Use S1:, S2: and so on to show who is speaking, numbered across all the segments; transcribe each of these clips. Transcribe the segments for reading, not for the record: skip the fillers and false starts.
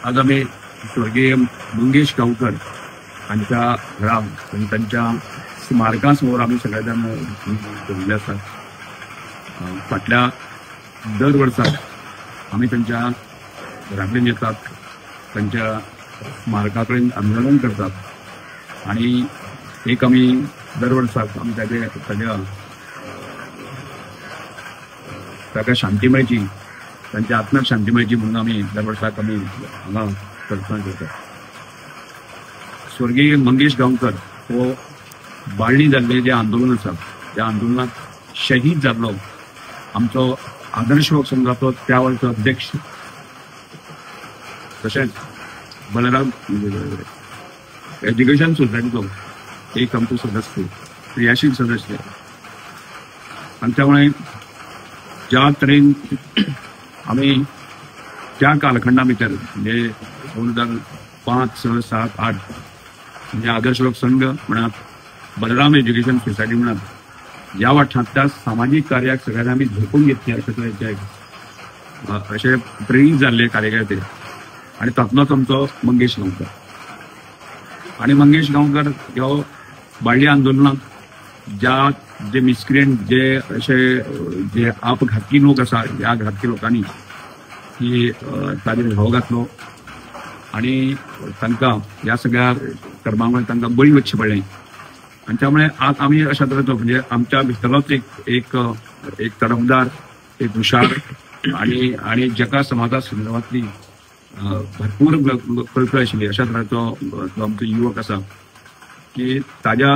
S1: आज आम्ही स्वर्गीय मंगेश गावकर यांच्या घरा आणि त्यांच्या स्मारकासमोर आम्ही सगळेजण बसले असतात. फाटल्या दर वर्षात आम्ही त्यांच्या घराकडे येतात, त्यांच्या स्मारकाकडे आंदोलन करतात आणि एक आम्ही दर वर्षात आम्ही त्याच्या शांतिमयची, त्यांच्या आत्म्यात शांतिमयची म्हणून आम्ही दर वर्षात आम्ही प्रार्थना करतो. स्वर्गीय मंगेश गावकर हो बाळणी जाल्ले जे आंदोलन आसा त्या आंदोलनात शहीद जाल्लो आमचो आदर्श लोक संघाचो त्या वर्षो अध्यक्ष, तशेंच बलराम एज्युकेशन सोसायटीचो एक आमचो सदस्य, क्रियाशील सदस्य. आणि त्यामुळे ज्या तरेन आम्ही त्या कालखंडा भितर म्हणजे 2005, 6, 7, 8 म्हणजे आदर्श लोक संघ म्हणत, बलराम एज्युकेशन सोसायटी म्हणत, या वाठारांतल्या सामाजिक कार्याक सगळ्यांना आम्ही झोपून घेतले असे प्रेरीत जाल्ले कार्यकर्ते. आणि तातूंतलोच आमचो मंगेश गांवकर. आणि मंगेश गांवकर ह्यो बाळ्ळी आंदोलनात जे मिसक्रियंट जे असे जे आपघातकी लोक आसा, ह्या घातकी लोकांनी की ताजेर घाव घातलो आणि तांकां ह्या सगळ्या कर्मामुळे तांकां बळी वचचें पडलें. आणि त्यामुळे आज आम्ही अशा तरेचो म्हणजे आमच्या भितरलोच एक तडफदार, एक हुशार आणि जगा समाजा संदर्भातली भरपूर कल्पना आशिल्ली अशा तरेचो आमचो युवक आसा की ताज्या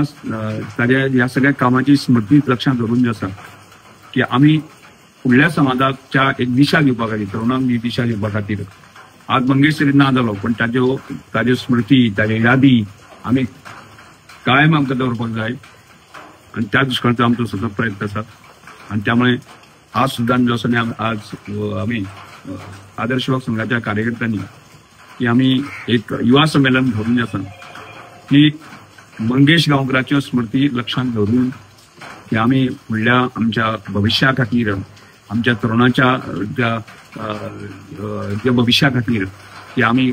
S1: ह्या सगळ्या कामाची स्मृती लक्षात धरून जे आसा की आम्ही फुडल्या समाजाच्या एक दिशा दिवपा खातीर, तरुणांक दिशा दिवपा खातीर आज मंगेश तरी ना जालो पण ताज्यो स्मृती, ताज्यो यादी आमी कायम आमकां दवरपाक जाय. आणि त्या दृश्टीन आमचो सतत प्रयत्न आसा. आणि त्यामुळे आज सुद्धा जो आसा आज आम्ही आदर्श लोक संघाच्या कार्यकर्त्यांनी की आम्ही एक युवा संमेलन धरून जे आसा की मंगेश गांवकराच्यो स्मृती लक्षात धरून की आम्ही फुडल्या आमच्या भविष्या खातीर, आमच्या तरुणाच्या ज्या भविष्या खातीर की आम्ही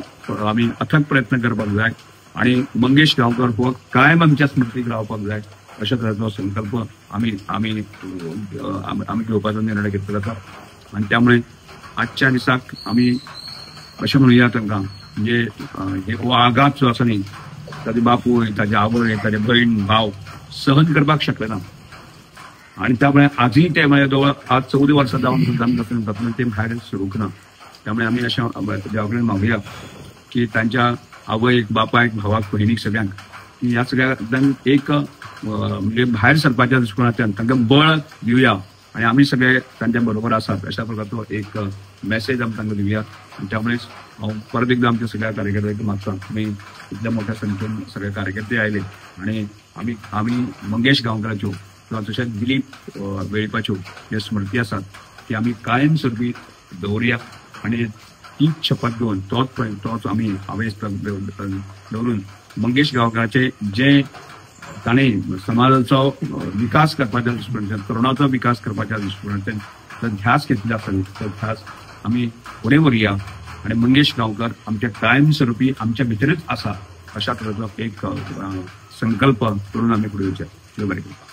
S1: अथक प्रयत्न करपाक जाय. आणि मंगेश गांवकर हो कायम आमच्या स्मृतीक रावपाक जाय अशा तरेचो संकल्प आम्ही घेवपाचो निर्णय घेतलेलो आसा. आणि त्यामुळे आजच्या दिसाक आम्ही अशें म्हणुया तांकां म्हणजे हो आघात जो आसा न्ही, ताजे बापूय, ताजे आवय, ताजे बहीण भाव सहन करपाक शकले ना. आणि त्यामुळे आजही ते जवळ आज 14 वर्सां जावन सुद्दां ते भायर सरूंक ना. त्यामुळे आम्ही अशें देवा कडेन मागुया की तांच्या आवयक, बापायक, भावाक, भयणीक सगळ्यांक ह्या सगळ्यांक एक म्हणजे भायर सरपाच्या दृश्टिकोनांतल्यान तांकां बळ दिवया आणि आम्ही सगळे त्यांच्या बरोबर आसात अशा प्रकारचो एक मेसेज आमी तांकां दिवया. आणि त्यामुळेच हांव परत एकदा आमच्या सगळ्या कार्यकर्त्यांक मागता, आमी इतल्या मोठ्या संख्येन सगळे कार्यकर्ते आयले आणि आम्ही मंगेश गांवकराच्यो किंवा तशेंच दिलीप वेळीपाच्यो ज्यो स्मृती आसात ती आमी कायम स्वरुपी दवरया. आणि तीच शपथ घेवन तोच आमी हावेस दवरून मंगेश गांवकराचे जे ताणें समाजाचो विकास करपाच्या दृश्टिकोनांतल्यान, तरुणाचो विकास करपाच्या दृश्टिकोनांतल्यान जो ध्यास घेतला आसा तो ध्यास आमी फुडें व्हरया. आणि मंगेश गांवकर आमच्या कायम स्वरुपी आमच्या भितरच आसा अशा तरेचो एक संकल्प करून आमी फुडें वचया. देव बरें करूं.